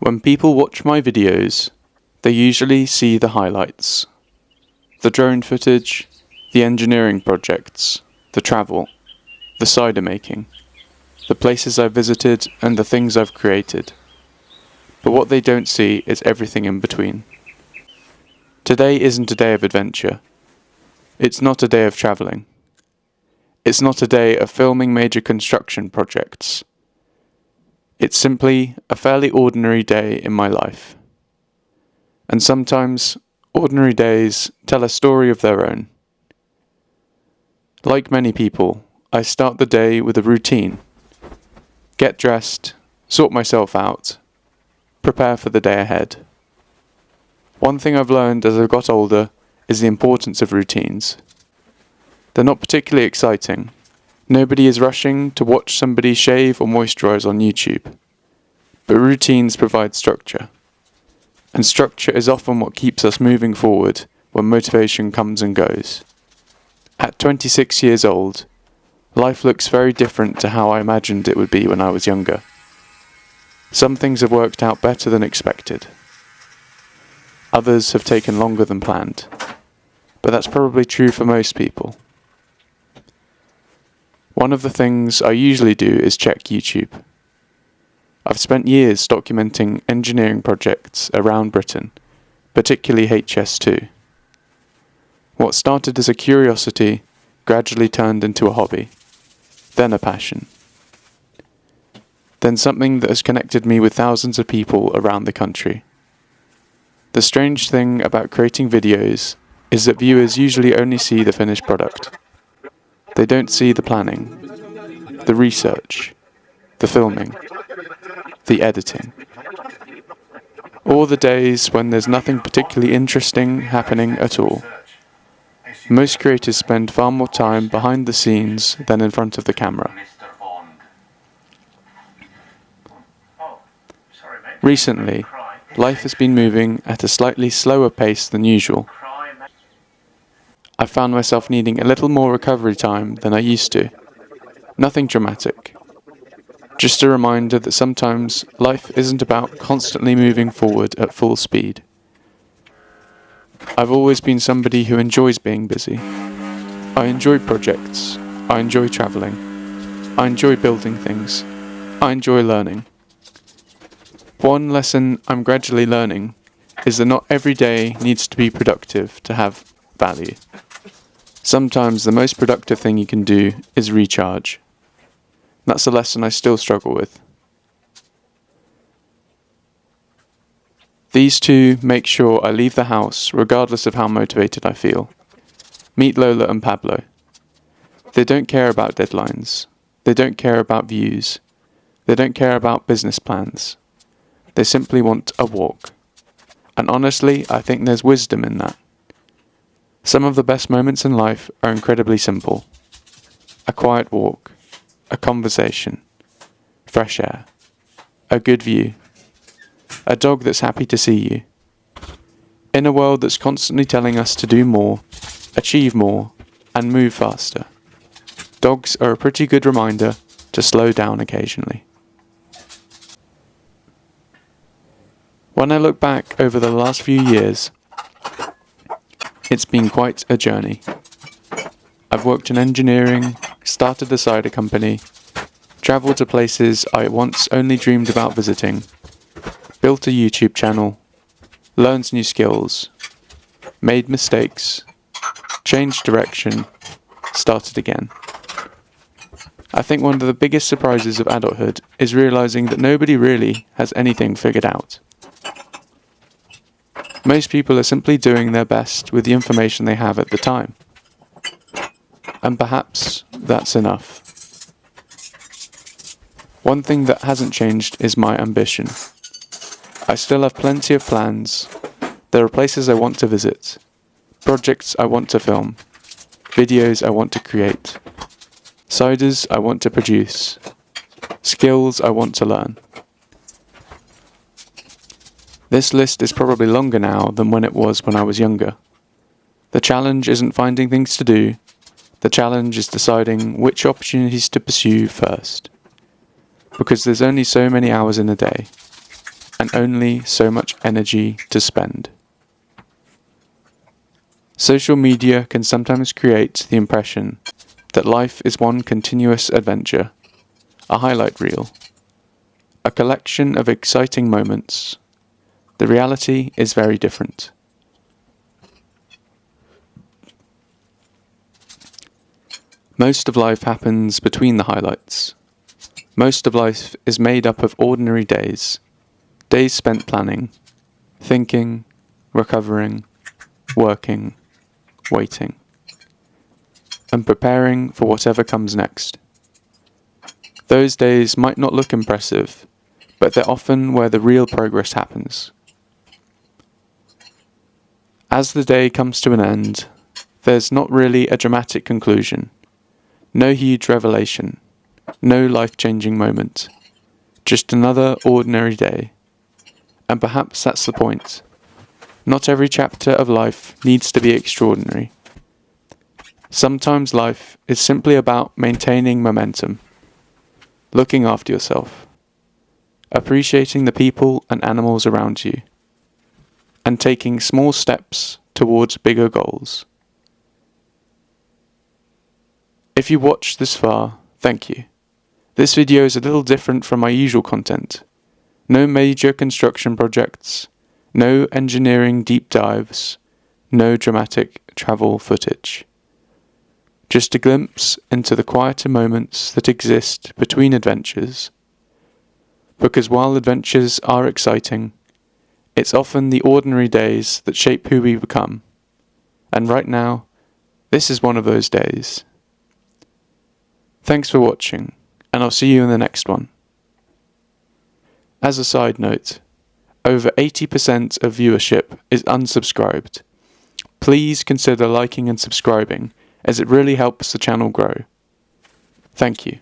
When people watch my videos, they usually see the highlights. The drone footage, the engineering projects, the travel, the cider making, the places I've visited and the things I've created. But what they don't see is everything in between. Today isn't a day of adventure. It's not a day of travelling. It's not a day of filming major construction projects. It's simply a fairly ordinary day in my life. And sometimes, ordinary days tell a story of their own. Like many people, I start the day with a routine. Get dressed, sort myself out, prepare for the day ahead. One thing I've learned as I've got older is the importance of routines. They're not particularly exciting. Nobody is rushing to watch somebody shave or moisturize on YouTube. But routines provide structure. And structure is often what keeps us moving forward when motivation comes and goes. At 26 years old, life looks very different to how I imagined it would be when I was younger. Some things have worked out better than expected. Others have taken longer than planned. But that's probably true for most people. One of the things I usually do is check YouTube. I've spent years documenting engineering projects around Britain, particularly HS2. What started as a curiosity gradually turned into a hobby, then a passion. Then something that has connected me with thousands of people around the country. The strange thing about creating videos is that viewers usually only see the finished product. They don't see the planning, the research, the filming, the editing. Or the days when there's nothing particularly interesting happening at all. Most creators spend far more time behind the scenes than in front of the camera. Recently, life has been moving at a slightly slower pace than usual. I found myself needing a little more recovery time than I used to. Nothing dramatic. Just a reminder that sometimes life isn't about constantly moving forward at full speed. I've always been somebody who enjoys being busy. I enjoy projects. I enjoy travelling. I enjoy building things. I enjoy learning. One lesson I'm gradually learning is that not every day needs to be productive to have value. Sometimes the most productive thing you can do is recharge. That's a lesson I still struggle with. These two make sure I leave the house regardless of how motivated I feel. Meet Lola and Pablo. They don't care about deadlines. They don't care about views. They don't care about business plans. They simply want a walk. And honestly, I think there's wisdom in that. Some of the best moments in life are incredibly simple. A quiet walk, a conversation, fresh air, a good view, a dog that's happy to see you. In a world that's constantly telling us to do more, achieve more, and move faster, dogs are a pretty good reminder to slow down occasionally. When I look back over the last few years, it's been quite a journey. I've worked in engineering, started a cider company, travelled to places I once only dreamed about visiting, built a YouTube channel, learned new skills, made mistakes, changed direction, started again. I think one of the biggest surprises of adulthood is realising that nobody really has anything figured out. Most people are simply doing their best with the information they have at the time. And perhaps that's enough. One thing that hasn't changed is my ambition. I still have plenty of plans. There are places I want to visit, projects I want to film, videos I want to create, ciders I want to produce, skills I want to learn. This list is probably longer now than when it was when I was younger. The challenge isn't finding things to do. The challenge is deciding which opportunities to pursue first. Because there's only so many hours in a day. and only so much energy to spend. Social media can sometimes create the impression that life is one continuous adventure, a highlight reel, a collection of exciting moments. The reality is very different. Most of life happens between the highlights. Most of life is made up of ordinary days, days spent planning, thinking, recovering, working, waiting, and preparing for whatever comes next. Those days might not look impressive, but they're often where the real progress happens. As the day comes to an end, there's not really a dramatic conclusion, no huge revelation, no life-changing moment, just another ordinary day. And perhaps that's the point. Not every chapter of life needs to be extraordinary. Sometimes life is simply about maintaining momentum, looking after yourself, appreciating the people and animals around you, and taking small steps towards bigger goals. If you watched this far, thank you. This video is a little different from my usual content. No major construction projects, no engineering deep dives, no dramatic travel footage. Just a glimpse into the quieter moments that exist between adventures. Because while adventures are exciting, it's often the ordinary days that shape who we become. And right now, this is one of those days. Thanks for watching, and I'll see you in the next one. As a side note, over 80% of viewership is unsubscribed. Please consider liking and subscribing, as it really helps the channel grow. Thank you.